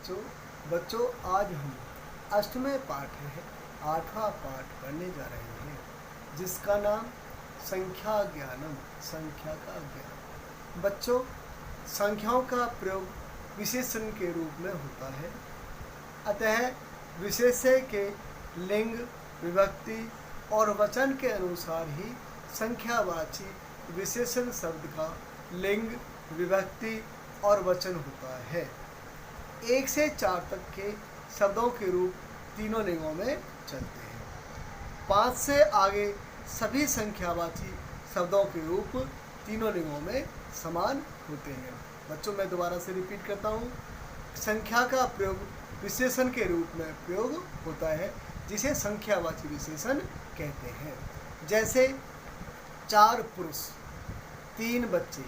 बच्चों बच्चों आज हम अष्टवें पाठ है 8वां पाठ पढ़ने जा रहे हैं, जिसका नाम संख्या ज्ञानम, संख्या का ज्ञान। बच्चों, संख्याओं का प्रयोग विशेषण के रूप में होता है, अतः विशेष्य के लिंग, विभक्ति और वचन के अनुसार ही संख्यावाची विशेषण शब्द का लिंग, विभक्ति और वचन होता है। 1 से 4 तक के शब्दों के रूप तीनों लिंगों में चलते हैं। 5 से आगे सभी संख्यावाची शब्दों के रूप तीनों लिंगों में समान होते हैं। बच्चों, मैं दोबारा से रिपीट करता हूँ। संख्या का प्रयोग विशेषण के रूप में प्रयोग होता है, जिसे संख्यावाची विशेषण कहते हैं। जैसे 4 पुरुष, 3 बच्चे,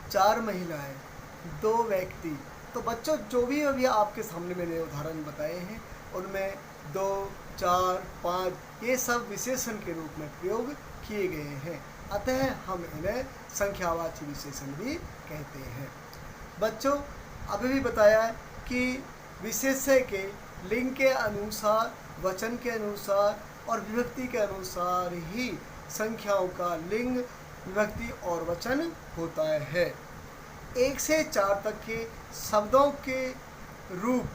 4 महिलाएं, 2 व्यक्ति। तो बच्चों, जो भी अभी आपके सामने मैंने उदाहरण बताए हैं, उनमें 2, 4, 5 ये सब विशेषण के रूप में प्रयोग किए गए हैं, अतः हम इन्हें संख्यावाची विशेषण भी कहते हैं। बच्चों, अभी भी बताया है कि विशेष्य के लिंग के अनुसार, वचन के अनुसार और विभक्ति के अनुसार ही संख्याओं का लिंग, विभक्ति और वचन होता है। 1 से 4 तक के शब्दों के रूप,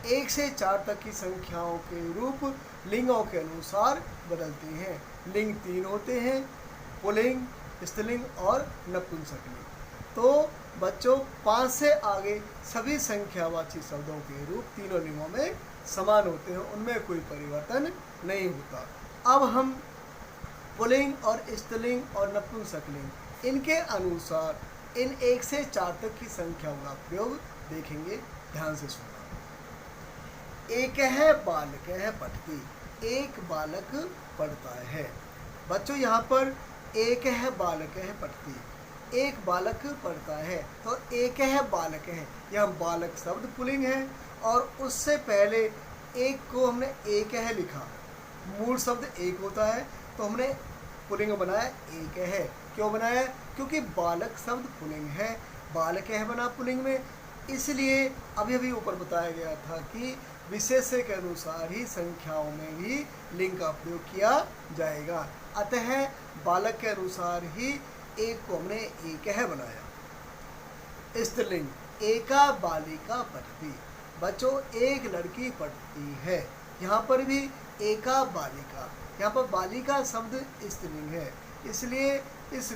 1 से 4 तक की संख्याओं के रूप लिंगों के अनुसार बदलते हैं। लिंग 3 होते हैं, पुल्लिंग, स्त्रीलिंग और नपुंसकलिंग। तो बच्चों, 5 से आगे सभी संख्यावाची शब्दों के रूप तीनों लिंगों में समान होते हैं, उनमें कोई परिवर्तन नहीं होता। अब हम पुल्लिंग और स्त्रीलिंग और नपुंसकलिंग इनके अनुसार इन 1 से 4 तक की संख्याओं का प्रयोग देखेंगे। ध्यान से सुनना। एक है बालक है पठती, एक बालक पढ़ता है। बच्चों, यहाँ पर एक है बालक है पठती, एक बालक पढ़ता है। तो एक है बालक है, यह बालक शब्द पुल्लिंग है और उससे पहले एक को हमने एक है लिखा। मूल शब्द एक होता है, तो हमने पुल्लिंग बनाया एक है। क्यों बनाया? क्योंकि बालक शब्द पुल्लिंग है, बालक है बना पुल्लिंग में, इसलिए अभी अभी ऊपर बताया गया था कि विशेष्य के अनुसार ही संख्याओं में भी लिंग का प्रयोग किया जाएगा। अतः बालक के अनुसार ही एक को हमने एक है बनाया। स्त्रीलिंग, एका बालिका पठती। बच्चों, एक लड़की पढ़ती है। यहाँ पर भी एका बालिका, यहाँ पर बालिका शब्द स्त्रीलिंग है, इसलिए इस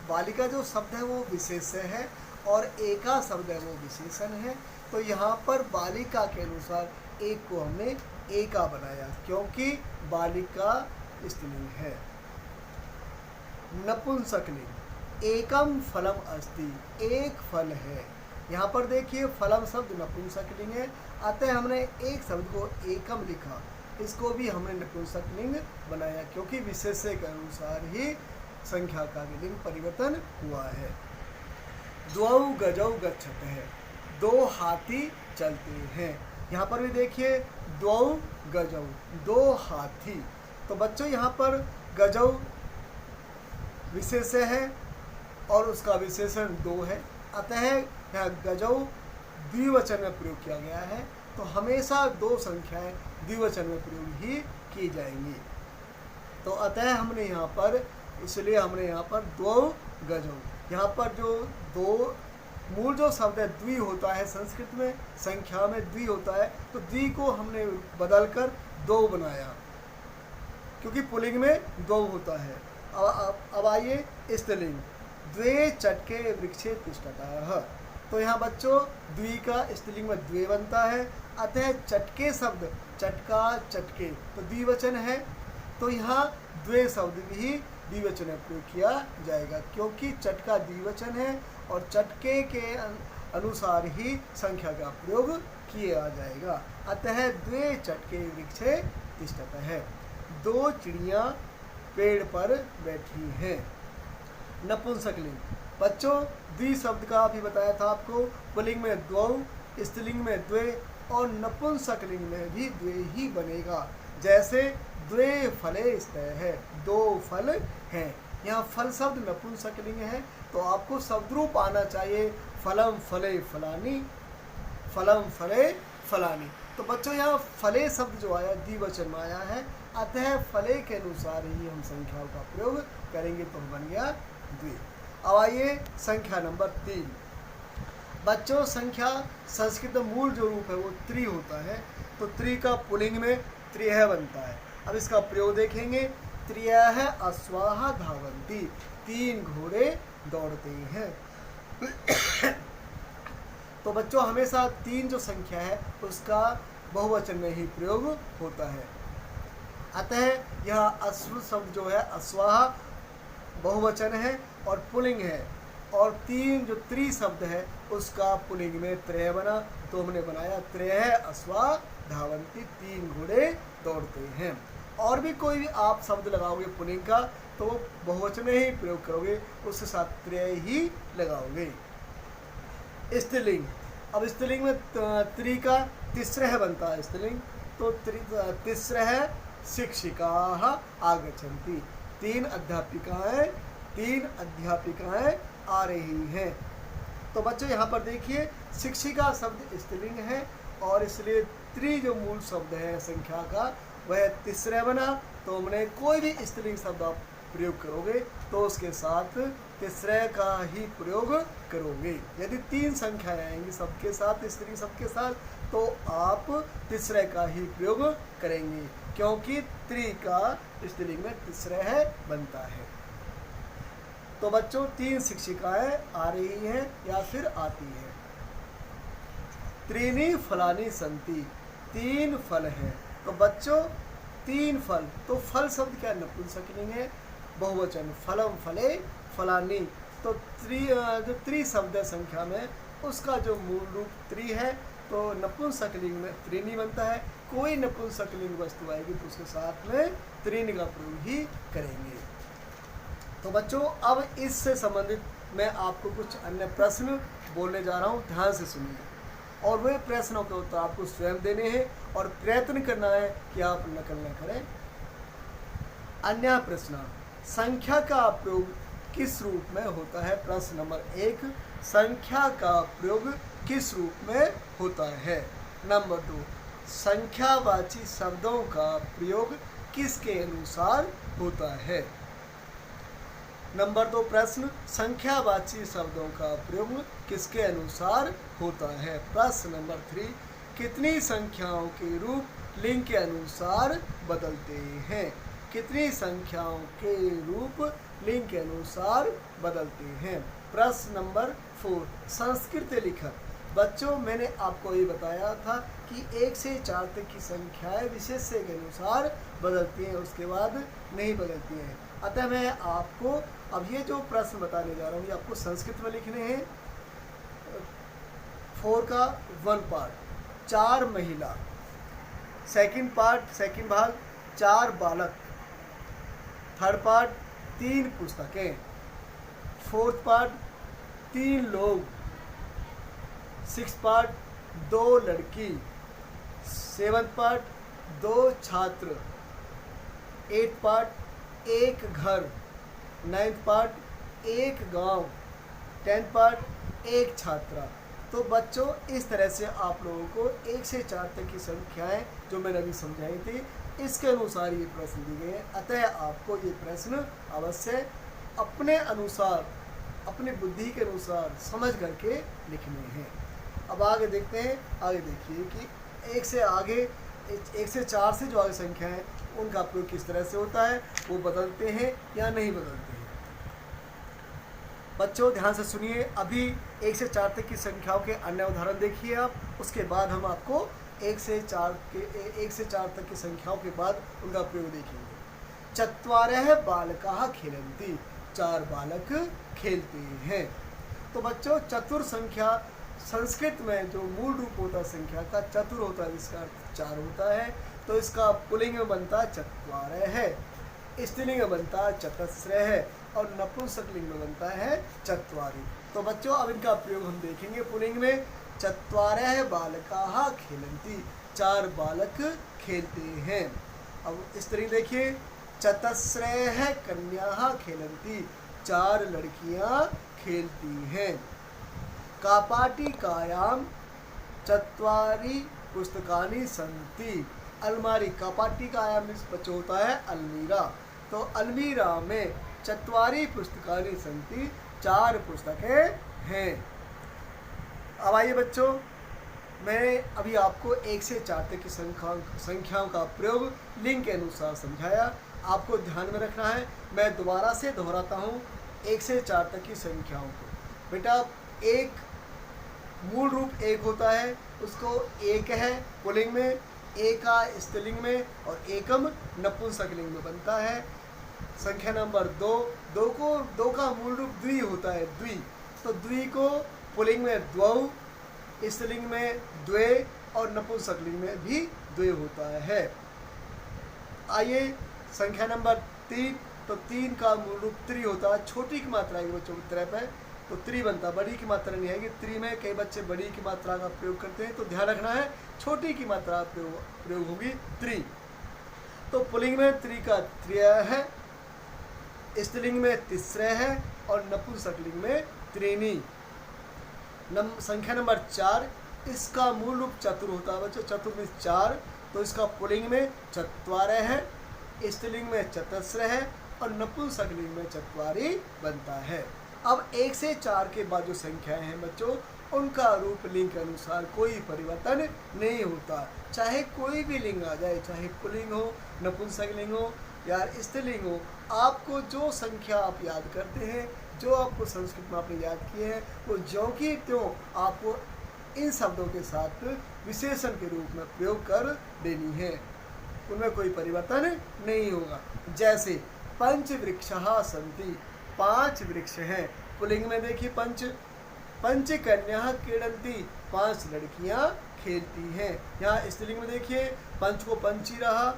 बालिका जो शब्द है वो विशेष्य है और एका शब्द है वो विशेषण है। तो यहाँ पर बालिका के अनुसार एक को हमने एका बनाया, क्योंकि बालिका स्त्रीलिंग है। नपुंसकलिंग, एकम फलम अस्ति, एक फल है। यहाँ पर देखिए, फलम शब्द नपुंसकलिंग है, अतः हमने एक शब्द को एकम लिखा, इसको भी हमने नपुंसकलिंग बनाया, क्योंकि विशेष्य के अनुसार ही संख्या का भी लिंग परिवर्तन हुआ है। द्वौ गजौ गच्छत है, 2 हाथी चलते हैं। यहाँ पर भी देखिए, द्वौ गजौ, 2 हाथी। तो बच्चों, यहाँ पर गजौ विशेष्य है और उसका विशेषण 2 है, अतः यहाँ गजौ द्विवचन में प्रयोग किया गया है। तो हमेशा 2 संख्याएं द्विवचन में प्रयोग ही की जाएंगी। तो अतः हमने यहाँ पर, इसलिए हमने यहाँ पर 2 गजौ, यहाँ पर जो 2 मूल जो शब्द है द्वि होता है, संस्कृत में संख्या में द्वि होता है, तो द्वि को हमने बदलकर 2 बनाया, क्योंकि पुल्लिंग में 2 होता है। अब आइए स्त्रीलिंग, द्वे चटके वृक्षे तिष्ठतः। तो यहाँ बच्चों, द्वि का स्त्रीलिंग में द्वे बनता है, अतः चटके शब्द, चटका, चटके, तो द्विवचन है, तो यहाँ द्वे शब्द भी द्विवचन में प्रयोग किया जाएगा, क्योंकि चटका द्विवचन है और चटके के अनुसार ही संख्या का प्रयोग किया जाएगा। अतः द्वे चटके वृक्षे तिष्ठतः है, 2 चिड़ियाँ पेड़ पर बैठी हैं। नपुंसकलिंग, बच्चों, द्वि शब्द का भी बताया था आपको, पुल्लिंग में 2, स्त्रीलिंग में द्वे और नपुंसकलिंग में भी द्वे ही बनेगा। जैसे द्वे फले स्तः है, 2 फल हैं। यहाँ फल शब्द नपुंसकलिंग है, तो आपको शब्द रूप आना चाहिए, फलम फले फलानी, फलम फले फलानी। तो बच्चों यहाँ फले शब्द जो आया द्विवचन में आया है, अतः फले के अनुसार ही हम संख्याओं का प्रयोग करेंगे, तो बन गया द्वि। अब आइए संख्या नंबर 3। बच्चों संख्या संस्कृत में मूल जो रूप है वो त्रि होता है, तो त्रि का पुल्लिंग में त्रियः बनता है। अब इसका प्रयोग देखेंगे, त्रियः अश्वाः धावन्ति, 3 घोड़े दौड़ते हैं। तो बच्चों हमेशा 3 जो संख्या है उसका बहुवचन में ही प्रयोग होता है, अतः यह अश्व शब्द जो है अश्वाः बहुवचन है और पुल्लिंग है, और 3 जो त्रि शब्द है उसका पुल्लिंग में त्रय बना, तो हमने बनाया त्रयः अश्वाः धावन्ति, 3 घोड़े दौड़ते हैं। और भी कोई भी आप शब्द लगाओगे पुल्लिंग का तो बहुवचन में ही प्रयोग करोगे, उसके साथ त्रय ही लगाओगे। स्त्रीलिंग, अब स्त्रीलिंग में त्रि का तिस्रः बनता है स्त्रीलिंग, तो तिस्रः शिक्षिकाः आगच्छन्ति, 3 अध्यापिकाएं आ रही हैं। तो बच्चों यहाँ पर देखिए शिक्षिका शब्द स्त्रीलिंग है, और इसलिए त्रि जो मूल शब्द है संख्या का वह तिस्रः बना, तो हमने कोई भी स्त्रीलिंग शब्द आप प्रयोग करोगे तो उसके साथ तिस्रः का ही प्रयोग करोगे। यदि 3 संख्याएं आएंगी सबके साथ स्त्री सबके साथ, तो आप तिस्रः का ही प्रयोग करेंगे, क्योंकि त्रि का स्त्रीलिंग में तिस्रः बनता है। तो बच्चों 3 शिक्षिकाएं आ रही हैं या फिर आती हैं। त्रीणि फलानि सन्ति, 3 फल हैं। तो बच्चों 3 फल, तो फल शब्द क्या नपुंसकलिंग है, बहुवचन फलम फले फलानी। तो जो त्रि शब्द है संख्या में उसका जो मूल रूप त्रि है, तो नपुंसकलिंग में त्रीणि बनता है। कोई नपुंसकलिंग वस्तु आएगी तो उसके साथ में त्रीणि का प्रयोग ही करेंगे। तो बच्चों अब इससे संबंधित मैं आपको कुछ अन्य प्रश्न बोलने जा रहा हूँ, ध्यान से सुनिए, और वे प्रश्नों के उत्तर आपको स्वयं देने हैं और प्रयत्न करना है कि आप नकल न करें। अन्य प्रश्न, संख्या का प्रयोग किस रूप में होता है? प्रश्न नंबर 1, संख्या का प्रयोग किस रूप में होता है? नंबर 2, संख्यावाची शब्दों का प्रयोग किसके अनुसार होता है? नंबर 2 प्रश्न, संख्यावाची शब्दों का प्रयोग किसके अनुसार होता है? प्रश्न नंबर 3, कितनी संख्याओं के रूप लिंग के अनुसार बदलते हैं? कितनी संख्याओं के रूप लिंग के अनुसार बदलते हैं? प्रश्न नंबर 4, संस्कृत लिखत। बच्चों मैंने आपको ये बताया था कि 1 से 4 तक की संख्याएं विशेष्य के अनुसार बदलती हैं, उसके बाद नहीं बदलती हैं। अतः मैं आपको अब ये जो प्रश्न बताने जा रहा हूँ ये आपको संस्कृत में लिखने हैं। 4 का 1 पार्ट 4 महिला, सेकंड भाग 4 बालक, थर्ड पार्ट 3 पुस्तकें, फोर्थ पार्ट 3 लोग, 6 पार्ट 2 लड़की, 7 पार्ट 2 छात्र, 8 पार्ट 1 घर, 9 पार्ट 1 गांव, 10 पार्ट 1 छात्रा। तो बच्चों इस तरह से आप लोगों को 1 से 4 तक की संख्याएं जो मैंने अभी समझाई थी इसके अनुसार ये प्रश्न दिए गए हैं। अतः आपको ये प्रश्न अवश्य अपने अनुसार, अपनी बुद्धि के अनुसार समझ करके लिखने हैं। अब आगे देखते हैं। आगे देखिए कि 1 से आगे 1 से 4 से जो आगे संख्या है उनका प्रयोग किस तरह से होता है, वो बदलते हैं या नहीं बदलते हैं। बच्चों ध्यान से सुनिए, अभी 1 से 4 तक की संख्याओं के अन्य उदाहरण देखिए आप, उसके बाद हम आपको 1 से 4 तक की संख्याओं के बाद उनका प्रयोग देखेंगे। चत्वारः बालकाः खेलन्ति, 4 बालक खेलते हैं। तो बच्चों चतुर संख्या संस्कृत में जो मूल रूप होता है संख्या का चतुर होता है, इसका अर्थ 4 होता है। तो इसका पुल्लिंग में बनता है चत्वारः है, स्त्रीलिंग में बनता है चतस्रः है और नपुंसकलिंग में बनता है चत्वारि। तो बच्चों अब इनका प्रयोग हम देखेंगे। पुल्लिंग में चत्वारः बालकाः खेलन्ति, 4 बालक खेलते हैं। अब स्त्री देखिए, चतस्रः कन्याः खेलन्ति, 4 लड़कियां खेलती हैं। कापाटिकायां चत्वारि पुस्तकानि सन्ति। अलमारी, कपाटी का आयाम इस बच्चों होता है अलमीरा। तो अलमीरा में चत्वारि पुस्तकानि सन्ति, 4 पुस्तकें हैं। अब आइए बच्चों, मैंने अभी आपको 1 से 4 तक की संख्याओं का प्रयोग लिंग के अनुसार समझाया। आपको ध्यान में रखना है, मैं दोबारा से दोहराता हूँ 1 से 4 तक की संख्याओं को। बेटा, एक मूल रूप एक होता है, उसको एक है पुल्लिंग में, एका स्त्रीलिंग में और एकम नपुंसकलिंग में बनता है। संख्या नंबर 2, दो का मूल रूप द्वि होता है, द्वि। तो द्वि को पुल्लिंग में द्वौ, स्त्रीलिंग में द्वे और नपुंसकलिंग में भी द्वे होता है। आइए संख्या नंबर 3, तो 3 का मूल रूप त्रि होता है। छोटी की मात्रा है बच्चों की तरफ है तो त्रि बनता है, बड़ी की मात्रा नहीं है कि त्रि में कई बच्चे बड़ी की मात्रा का प्रयोग करते हैं, तो ध्यान रखना है छोटी की मात्रा प्रयोग होगी त्रि। तो पुल्लिंग में त्रि का त्रिय है, स्त्रीलिंग में तिस्रे है और नपुंसकलिंग में त्रीनी। संख्या नंबर 4, इसका मूल रूप चतुर होता है बच्चों, चतुर में 4, तो इसका पुल्लिंग में चत्वारे है, स्त्रीलिंग में चतस्र है और नपुंसकलिंग में चत्वारि बनता है। अब 1 से 4 के बाद जो संख्याएं हैं बच्चों, उनका रूप लिंग के अनुसार कोई परिवर्तन नहीं होता। चाहे कोई भी लिंग आ जाए, चाहे पुल्लिंग हो, नपुंसकलिंग हो या स्त्रीलिंग हो, आपको जो संख्या आप याद करते हैं, जो आपको संस्कृत में आपने याद किए हैं, वो ज्यों की त्यों आपको इन शब्दों के साथ विशेषण के रूप में प्रयोग कर देनी है, उनमें कोई परिवर्तन नहीं होगा। जैसे पंच वृक्षः सन्ति, 5 वृक्ष हैं। पुल्लिंग में देखिए पंच कन्याः क्रीडन्ति, 5 लड़कियां खेलती हैं। यहाँ स्त्रीलिंग में देखिए पंच को पंची रहा,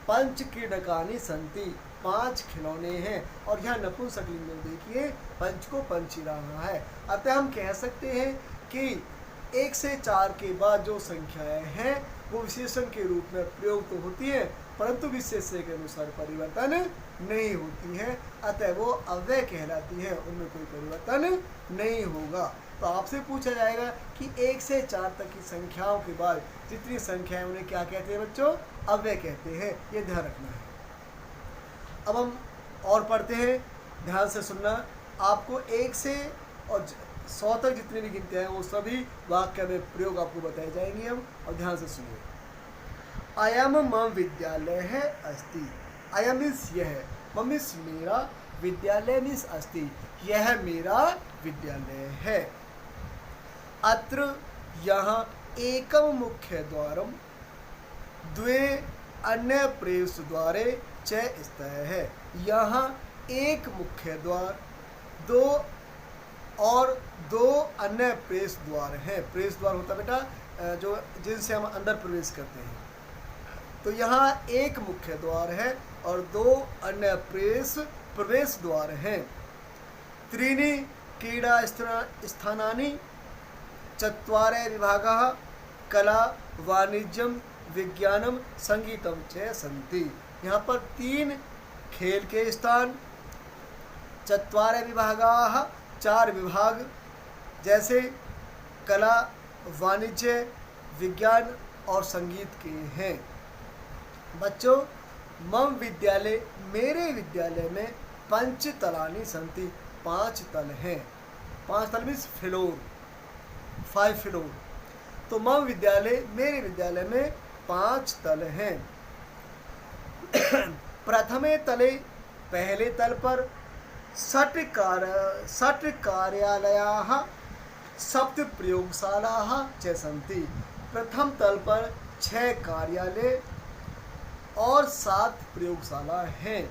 पंच क्रीडकानि सन्ति, 5 खिलौने हैं। और यहाँ नपुंसकलिंग में देखिए पंच को पंची रहा है। अतः हम कह सकते हैं कि 1 से 4 के बाद जो संख्याएं हैं वो विशेषण के रूप में प्रयोग तो होती है, परंतु विशेष्य के अनुसार परिवर्तन नहीं होती है, अतः वो अव्यय कहलाती है, उनमें कोई परिवर्तन नहीं होगा। तो आपसे पूछा जाएगा कि 1 से 4 तक की संख्याओं के बाद जितनी संख्याएं उन्हें क्या कहते हैं बच्चों? अव्यय कहते हैं, ये ध्यान रखना है। अब हम और पढ़ते हैं, ध्यान से सुनना। आपको 1 से और 100 तक जितनी भी गिनते हैं वो सभी वाक्य में प्रयोग आपको बताए जाएंगे हम, और ध्यान से सुनिए। अयम मम विद्यालय है अस्ति, अयम मीन्स यह, मम मीन्स मेरा, विद्यालय मीन्स अस्ति, यह मेरा विद्यालय है। अत्र यहाँ एकम मुख्य द्वारम द्वे अन्य प्रवेश द्वारे च स्तः है। यहाँ एक मुख्य द्वार, 2 और 2 अन्य प्रवेश द्वार हैं। प्रवेश द्वार होता है बेटा जो जिनसे हम अंदर प्रवेश करते हैं। तो यहाँ एक मुख्य द्वार है और 2 अन्य प्रवेश द्वार हैं। त्रीणि क्रीडा स्थानानि, चत्वारे विभागाः, कला, वाणिज्यम, विज्ञानम, संगीतम च सन्ति। यहाँ पर 3 खेल के स्थान, चत्वारे विभागाः 4 विभाग, जैसे कला, वाणिज्य, विज्ञान और संगीत के हैं। बच्चों, मम विद्यालय, मेरे विद्यालय में पंचतलानि सन्ति, 5 तल हैं। 5 तल मीन्स फ्लोर, 5 फ्लोर। तो मम विद्यालय, मेरे विद्यालय में 5 तल हैं। प्रथमे तले, पहले तल पर, 6 कार्यालयाः, 7 प्रयोगशालाः च सन्ति। प्रथम तल पर 6 कार्यालय और 7 प्रयोगशाला हैं।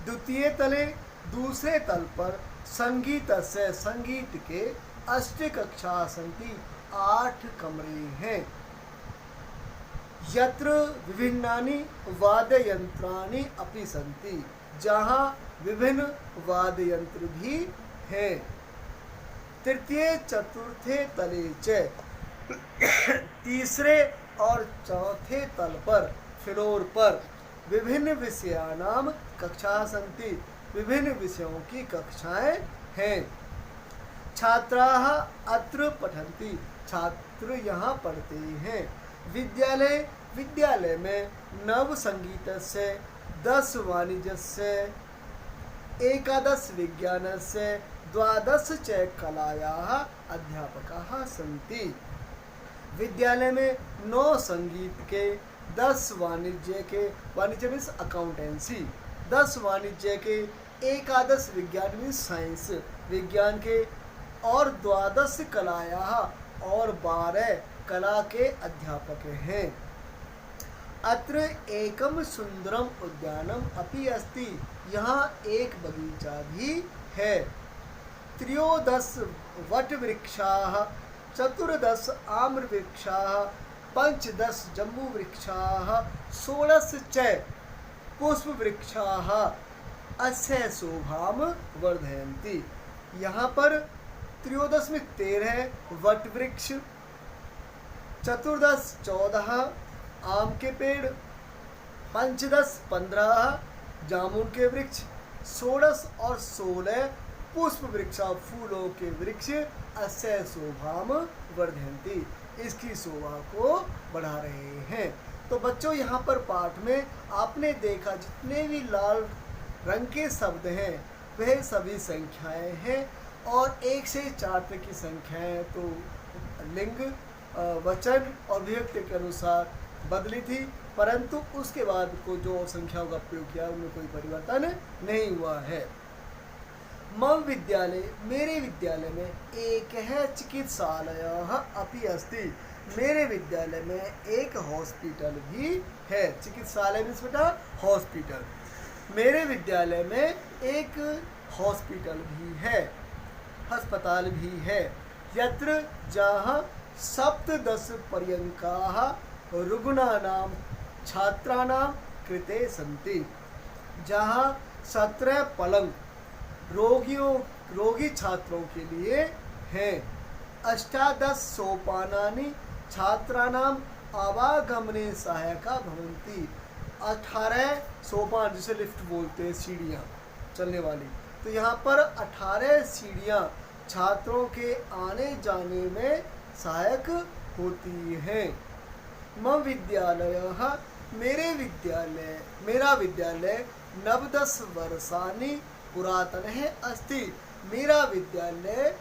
द्वितीय तले, दूसरे तल पर, संगीतस्य, संगीत के 8 कक्षाः सन्ति, 8 कमरे हैं। यत्र विभिन्नानि वाद्ययंत्राणि अपि सन्ति, जहाँ विभिन्न वाद्य यंत्र भी हैं। तृतीय चतुर्थे तले च, तीसरे और चौथे तल पर, फ्लोर पर, विभिन्न विषयानाम कक्षा सन्ति, विभिन्न विषयों की कक्षाएं हैं। छात्राः अत्र पठन्ति, छात्र यहाँ पढ़ते हैं। विद्यालय, विद्यालय में नव संगीतस्य 10 वाणिज्यस्य 11 विज्ञानस्य 12 च कलायाः अध्यापकाः सन्ति। विद्यालय में 9 संगीत के, 10 वाणिज्य के, वाणिज्य मीन्स अकाउंटेंसी, 10 वाणिज्य के, 11 विज्ञान मीन्स साइंस, विज्ञान के, और 12 कलायाः और 12 कला के अध्यापक हैं। अत्र एकम सुंदरम उद्यानम अपि अस्ति, यहाँ एक बगीचा भी है। 13 वटवृक्षाः, 14 आम्रवृक्षाः, 15 जम्बूवृक्षाः, 16 च पुष्पवृक्षाः अस्य शोभां वर्धयन्ति। यहाँ पर 13 में 13 वटवृक्ष, 14 आम के पेड़, 15 जामुन के वृक्ष, 16 और 16 पुष्प वृक्ष, फूलों के वृक्ष, अस्य शोभाम वर्धयन्ति, इसकी शोभा को बढ़ा रहे हैं। तो बच्चों यहाँ पर पाठ में आपने देखा जितने भी लाल रंग के शब्द हैं वह सभी संख्याएं हैं, और 1 से 4 तक की संख्याएं तो लिंग, वचन और विभक्ति के अनुसार बदली थी, परंतु उसके बाद को जो संख्याओं का प्रयोग किया उनमें कोई परिवर्तन नहीं हुआ है। मम विद्यालय, मेरे विद्यालय में एक है चिकित्सालयः अपि अस्ति, मेरे विद्यालय में एक हॉस्पिटल भी है। चिकित्सालय मीन्स बेटा हॉस्पिटल, मेरे विद्यालय में एक हॉस्पिटल भी है, अस्पताल भी है। यत्र जहाँ 17 पर्यङ्काः रुग्णानां छात्राणां कृते सन्ति, जहाँ 17 पलंग रोगी छात्रों के लिए हैं। 18 सोपानानि छात्राणाम् आवागमने सहायका भवन्ति, 18 सोपान जिसे लिफ्ट बोलते हैं, सीढ़ियाँ चलने वाली, तो यहाँ पर 18 सीढ़ियाँ छात्रों के आने जाने में सहायक होती हैं। मम विद्यालयः, मेरा विद्यालय 9 वर्षाणि पुरातनः अस्ति, मेरा विद्यालय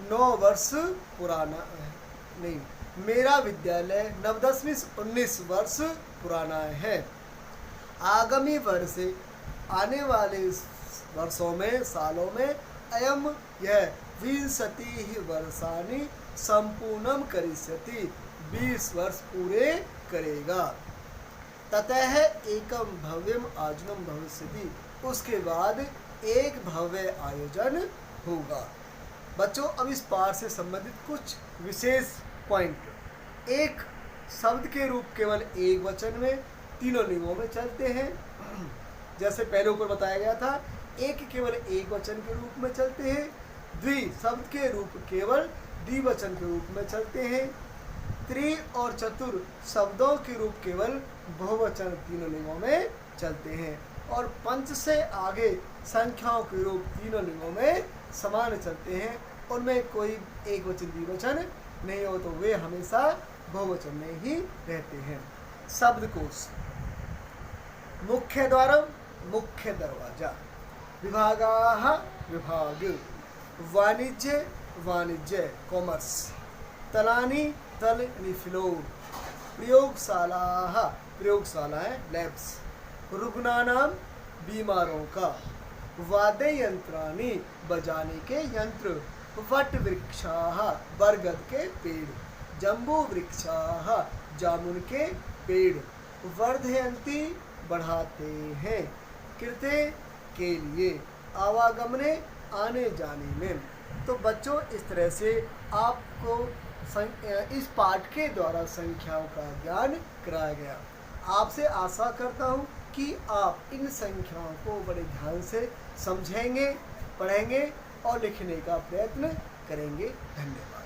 9 वर्ष पुराना है, नहीं, मेरा विद्यालय 9 मीन्स 19 वर्ष पुराना है। आगामी वर्ष, आने वाले वर्षों में, सालों में, अयम यह 20 वर्षाणि संपूर्णम करिष्यति, 20 वर्ष पूरे करेगा। ततः एकम भव्यम आयोजनम भविष्यति, उसके बाद एक भव्य आयोजन होगा। बच्चों अब इस पाठ से संबंधित कुछ विशेष पॉइंट, एक शब्द के रूप केवल एक वचन में तीनों लिंगों में चलते हैं, जैसे पहले ऊपर बताया गया था, एक केवल एक वचन के रूप में चलते हैं, द्वि शब्द के रूप केवल द्विवचन के रूप में चलते हैं, त्रि और चतुर शब्दों के रूप केवल बहुवचन तीनों लिंगों में चलते हैं, और पंच से आगे संख्याओं के रूप तीनों लिंगों में समान चलते हैं, उनमें कोई एक वचन द्विवचन नहीं हो, तो वे हमेशा बहुवचन में ही रहते हैं। शब्दकोश, मुख्य द्वार, मुख्य दरवाजा, विभागाः, विभाग, वाणिज्य, वाणिज्य, कॉमर्स, तलानी, तल यानी फ्लोर, प्रयोगशालाः, प्रयोगशालाएं, लैब्स, रुग्णानां, बीमारों का, वाद्य यंत्राणि, बजाने के यंत्र, वट वृक्षाः, बरगद के पेड़, जम्बू वृक्षाः, जामुन के पेड़, वर्धयन्ति, बढ़ाते हैं, कृते के लिए, आवागमने, आने जाने में। तो बच्चों इस तरह से आपको इस पाठ के द्वारा संख्याओं का ज्ञान कराया गया। आपसे आशा करता हूँ कि आप इन संख्याओं को बड़े ध्यान से समझेंगे, पढ़ेंगे और लिखने का प्रयत्न करेंगे। धन्यवाद।